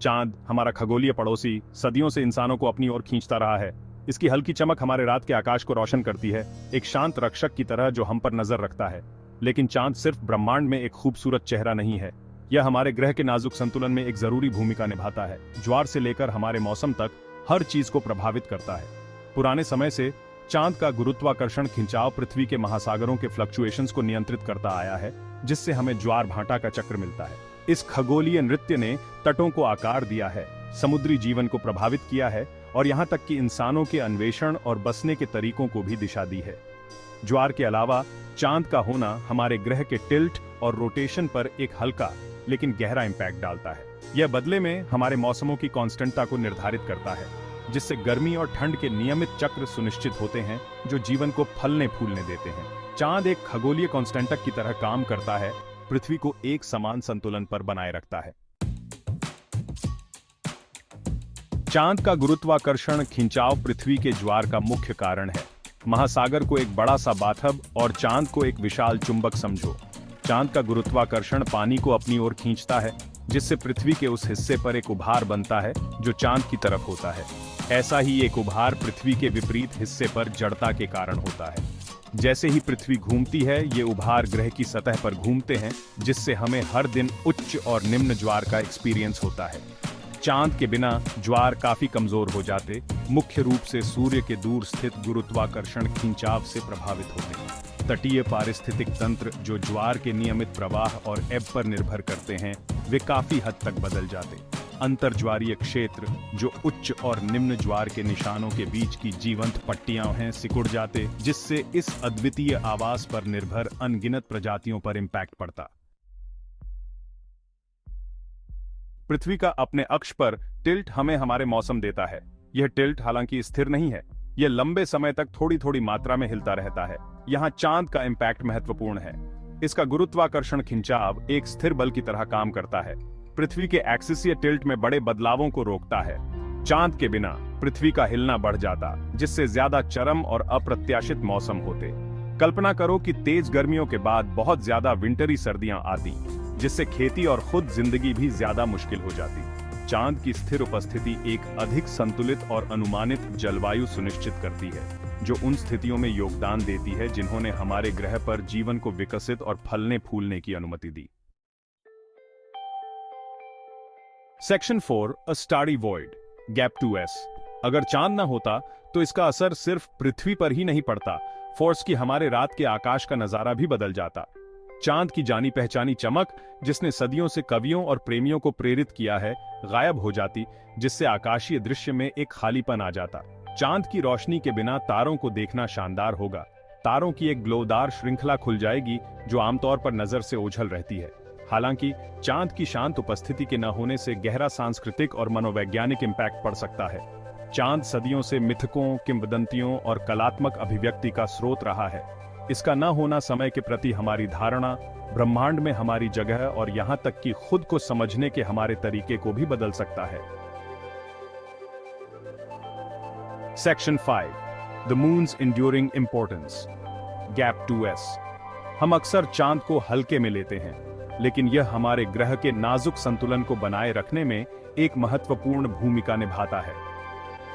चांद, हमारा खगोलीय पड़ोसी, सदियों से इंसानों को अपनी ओर खींचता रहा है। इसकी हल्की चमक हमारे रात के आकाश को रोशन करती है, एक शांत रक्षक की तरह जो हम पर नजर रखता है। लेकिन चांद सिर्फ ब्रह्मांड में एक खूबसूरत चेहरा नहीं है, यह हमारे ग्रह के नाजुक संतुलन में एक जरूरी भूमिका निभाता है। ज्वार से लेकर हमारे मौसम तक हर चीज को प्रभावित करता है। पुराने समय से चांद का गुरुत्वाकर्षण खिंचाव पृथ्वी के महासागरों के फ्लक्चुएशंस को नियंत्रित करता आया है, जिससे हमें ज्वार भाटा का चक्र मिलता है। इस खगोलीय नृत्य ने तटों को आकार दिया है, समुद्री जीवन को प्रभावित किया है और यहाँ तक कि इंसानों के अन्वेषण और बसने के तरीकों को भी दिशा दी है। ज्वार के अलावा चांद का होना हमारे ग्रह के टिल्ट और रोटेशन पर एक हल्का लेकिन गहरा इंपैक्ट डालता है। यह बदले में हमारे मौसमों की कांस्टेंटता को निर्धारित करता है, जिससे गर्मी और ठंड के नियमित चक्र सुनिश्चित होते हैं जो जीवन को फलने फूलने देते हैं। चांद एक खगोलीय कांस्टेंटक की तरह काम करता है, पृथ्वी को एक समान संतुलन पर बनाए रखता है। चांद का गुरुत्वाकर्षण खिंचाव पृथ्वी के ज्वार का मुख्य कारण है। महासागर को एक बड़ा सा बाथब और चांद को एक विशाल चुंबक समझो। चांद का गुरुत्वाकर्षण पानी को अपनी ओर खींचता है, जिससे पृथ्वी के उस हिस्से पर एक उभार बनता है जो चांद की तरफ होता है। ऐसा ही एक उभार पृथ्वी के विपरीत हिस्से पर जड़ता के कारण होता है। जैसे ही पृथ्वी घूमती है, ये उभार ग्रह की सतह पर घूमते हैं, जिससे हमें हर दिन उच्च और निम्न ज्वार का एक्सपीरियंस होता है। चांद के बिना ज्वार काफी कमजोर हो जाते, मुख्य रूप से सूर्य के दूर स्थित गुरुत्वाकर्षण खिंचाव से प्रभावित होते हैं। तटीय पारिस्थितिक तंत्र जो ज्वार के नियमित प्रवाह और एब पर निर्भर करते हैं, वे काफी हद तक बदल जाते। अंतर्ज्वारीय क्षेत्र जो उच्च और निम्न ज्वार के निशानों के बीच की जीवंत पट्टियां हैं, सिकुड़ जाते, जिससे इस अद्वितीय आवास पर निर्भर अनगिनत प्रजातियों पर इंपैक्ट पड़ता। पृथ्वी का अपने अक्ष पर टिल्ट हमें हमारे मौसम देता है। यह टिल्ट हालांकि स्थिर नहीं है, यह लंबे समय तक थोड़ी थोड़ी मात्रा में हिलता रहता है। यहाँ चांद का इंपैक्ट महत्वपूर्ण है। इसका गुरुत्वाकर्षण खिंचाव एक स्थिर बल की तरह काम करता है, पृथ्वी के एक्सिसीय टिल्ट में बड़े बदलावों को रोकता है। चांद के बिना पृथ्वी का हिलना बढ़ जाता, जिससे ज्यादा चरम और अप्रत्याशित मौसम होते। कल्पना करो कि तेज गर्मियों के बाद बहुत ज्यादा विंटरी सर्दियां आती, जिससे खेती और खुद जिंदगी भी ज्यादा मुश्किल हो जाती। चांद की स्थिर उपस्थिति एक अधिक संतुलित और अनुमानित जलवायु सुनिश्चित करती है, जो उन स्थितियों में योगदान देती है जिन्होंने हमारे ग्रह पर जीवन को विकसित और फलने फूलने की अनुमति दी। सेक्शन 4, अ स्टारी वॉइड, गैप 2s। अगर चांद न होता तो इसका असर सिर्फ पृथ्वी पर ही नहीं पड़ता, फोर्स की हमारे रात के आकाश का नजारा भी बदल जाता। चांद की जानी पहचानी चमक, जिसने सदियों से कवियों और प्रेमियों को प्रेरित किया है, गायब हो जाती, जिससे आकाशीय दृश्य में एक खालीपन आ जाता। चांद की रोशनी के बिना तारों को देखना शानदार होगा। तारों की एक ग्लोदार श्रृंखला खुल जाएगी जो आमतौर पर नजर से ओझल रहती है। हालांकि चांद की शांत उपस्थिति के न होने से गहरा सांस्कृतिक और मनोवैज्ञानिक इंपैक्ट पड़ सकता है। चांद सदियों से मिथकों, किंवदंतियों और कलात्मक अभिव्यक्ति का स्रोत रहा है। इसका न होना समय के प्रति हमारी धारणा, ब्रह्मांड में हमारी जगह और यहां तक कि खुद को समझने के हमारे तरीके को भी बदल सकता है। Section 5, the moons enduring importance, gap 2s। हम अक्सर चांद को हल्के में लेते हैं, लेकिन यह हमारे ग्रह के नाजुक संतुलन को बनाए रखने में एक महत्वपूर्ण भूमिका निभाता है।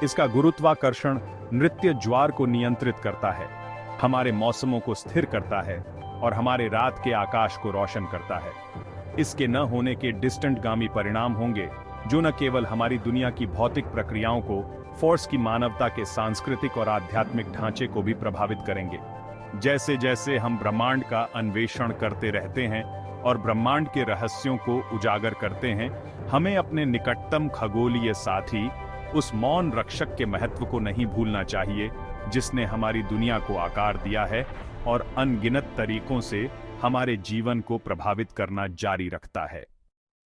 इसका गुरुत्वाकर्षण नृत्य ज्वार को नियंत्रित करता है, हमारे मौसमों को स्थिर करता है और हमारे रात के आकाश को रोशन करता है। इसके न होने के डिस्टेंट गामी परिणाम होंगे, जो न केवल हमारी दुनिया की भौतिक प्रक्रियाओं को, फोर्स की मानवता के सांस्कृतिक और आध्यात्मिक ढांचे को भी प्रभावित करेंगे। जैसे जैसे हम ब्रह्मांड का अन्वेषण करते रहते हैं और ब्रह्मांड के रहस्यों को उजागर करते हैं, हमें अपने निकटतम खगोलीय साथी, उस मौन रक्षक के महत्व को नहीं भूलना चाहिए, जिसने हमारी दुनिया को आकार दिया है और अनगिनत तरीकों से हमारे जीवन को प्रभावित करना जारी रखता है।